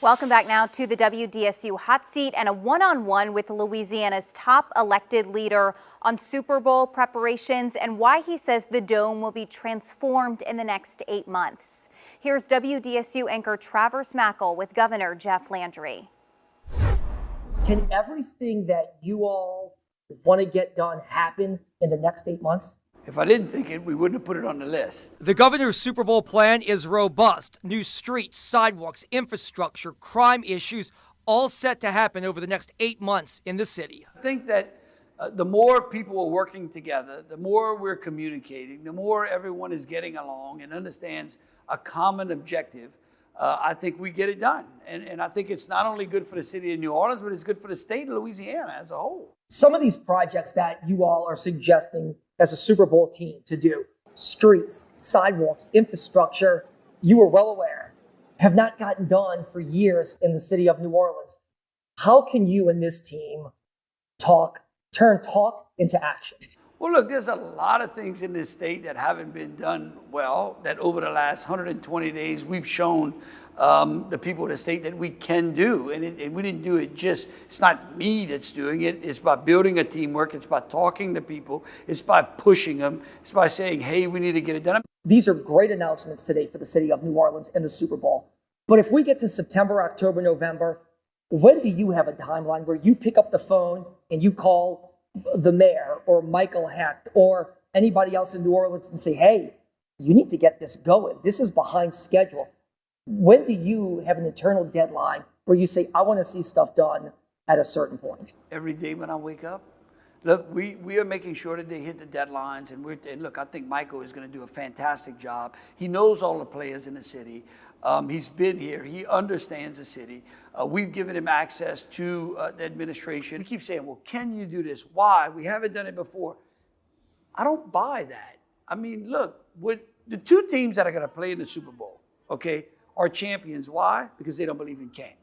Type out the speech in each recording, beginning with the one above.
Welcome back now to the WDSU Hot Seat and a one-on-one with Louisiana's top elected leader on Super Bowl preparations and why he says the Dome will be transformed in the next 8 months. Here's WDSU anchor Travers Mackel with Governor Jeff Landry. Can everything that you all want to get done happen in the next 8 months? If I didn't think it, we wouldn't have put it on the list. The governor's Super Bowl plan is robust. New streets, sidewalks, infrastructure, crime issues, all set to happen over the next 8 months in the city. I think that the more people are working together, the more we're communicating, the more everyone is getting along and understands a common objective, I think we get it done. And I think it's not only good for the city of New Orleans, but it's good for the state of Louisiana as a whole. Some of these projects that you all are suggesting as a Super Bowl team to do, streets, sidewalks, infrastructure, you are well aware, have not gotten done for years in the city of New Orleans. How can you and this team turn talk into action? Well, look, there's a lot of things in this state that haven't been done well, that over the last 120 days, we've shown the people of the state that we can do. And we didn't do it it's not me that's doing it. It's by building a teamwork. It's by talking to people. It's by pushing them. It's by saying, hey, we need to get it done. These are great announcements today for the city of New Orleans and the Super Bowl. But if we get to September, October, November, when do you have a timeline where you pick up the phone and you call the mayor or Michael Hecht or anybody else in New Orleans and say, hey, you need to get this going. This is behind schedule. When do you have an internal deadline where you say, I want to see stuff done at a certain point? Every day when I wake up. Look, we are making sure that they hit the deadlines. And look, I think Michael is going to do a fantastic job. He knows all the players in the city. He's been here. He understands the city. We've given him access to the administration. He keeps saying, well, can you do this? Why? We haven't done it before. I don't buy that. I mean, look, the two teams that are going to play in the Super Bowl, okay, are champions. Why? Because they don't believe in Kane.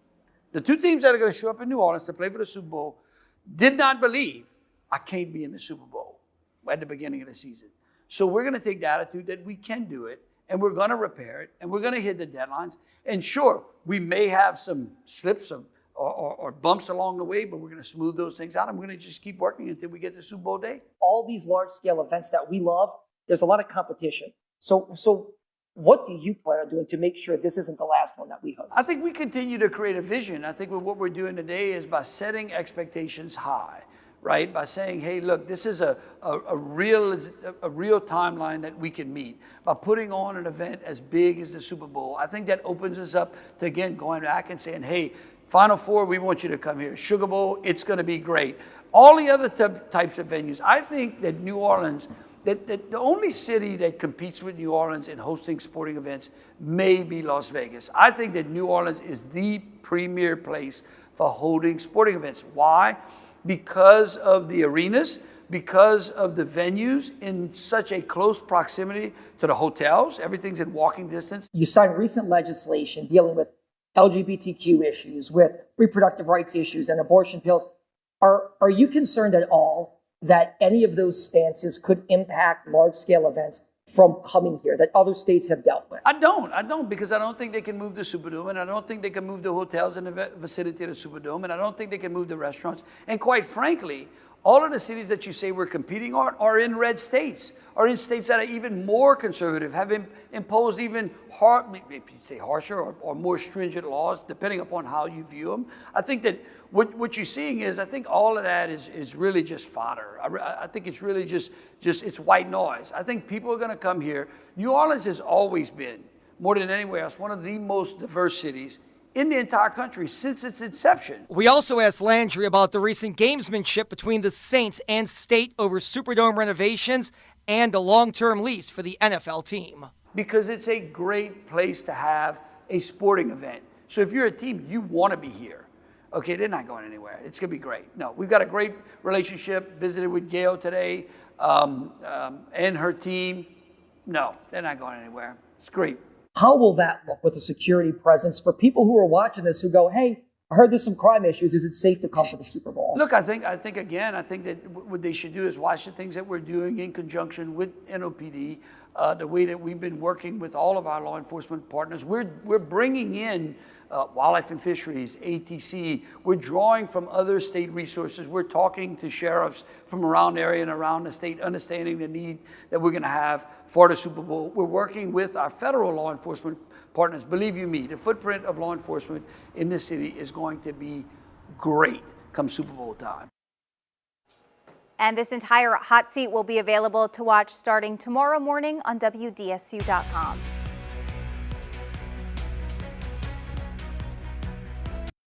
The two teams that are going to show up in New Orleans to play for the Super Bowl did not believe I can't be in the Super Bowl at the beginning of the season. So we're going to take the attitude that we can do it, and we're going to repair it, and we're going to hit the deadlines. And sure, we may have some slips or bumps along the way, but we're going to smooth those things out, and we're going to just keep working until we get to Super Bowl day. All these large-scale events that we love, there's a lot of competition. So what do you plan on doing to make sure this isn't the last one that we host? I think we continue to create a vision. I think what we're doing today is by setting expectations high, right? By saying, hey, look, this is a real timeline that we can meet. By putting on an event as big as the Super Bowl, I think that opens us up to, again, going back and saying, hey, Final Four, we want you to come here. Sugar Bowl, it's going to be great. All the other types of venues. I think that New Orleans, that the only city that competes with New Orleans in hosting sporting events may be Las Vegas. I think that New Orleans is the premier place for holding sporting events. Why? Because of the arenas, because of the venues in such a close proximity to the hotels. Everything's in walking distance. You signed recent legislation dealing with LGBTQ issues, with reproductive rights issues and abortion pills. Are you concerned at all that any of those stances could impact large-scale events from coming here that other states have dealt with? I don't, because I don't think they can move the Superdome, and I don't think they can move the hotels in the vicinity of the Superdome, and I don't think they can move the restaurants. And quite frankly, all of the cities that you say we're competing on are in red states, are in states that are even more conservative, have imposed even harsher or more stringent laws, depending upon how you view them. I think that what you're seeing is, I think all of that is really just fodder. I think it's really just it's white noise. I think people are going to come here. New Orleans has always been, more than anywhere else, one of the most diverse cities in the entire country since its inception. We also asked Landry about the recent gamesmanship between the Saints and State over Superdome renovations and a long-term lease for the NFL team. Because it's a great place to have a sporting event. So if you're a team, you want to be here. Okay, they're not going anywhere. It's going to be great. No, we've got a great relationship. Visited with Gail today and her team. No, they're not going anywhere. It's great. How will that look with a security presence for people who are watching this who go, hey, I heard there's some crime issues. Is it safe to come to the Super Bowl? Look, I think that what they should do is watch the things that we're doing in conjunction with NOPD. the way that we've been working with all of our law enforcement partners. We're bringing in Wildlife and Fisheries, ATC. We're drawing from other state resources. We're talking to sheriffs from around the area and around the state, understanding the need that we're going to have for the Super Bowl. We're working with our federal law enforcement partners. Believe you me, the footprint of law enforcement in this city is going to be great come Super Bowl time. And this entire hot seat will be available to watch starting tomorrow morning on WDSU.com.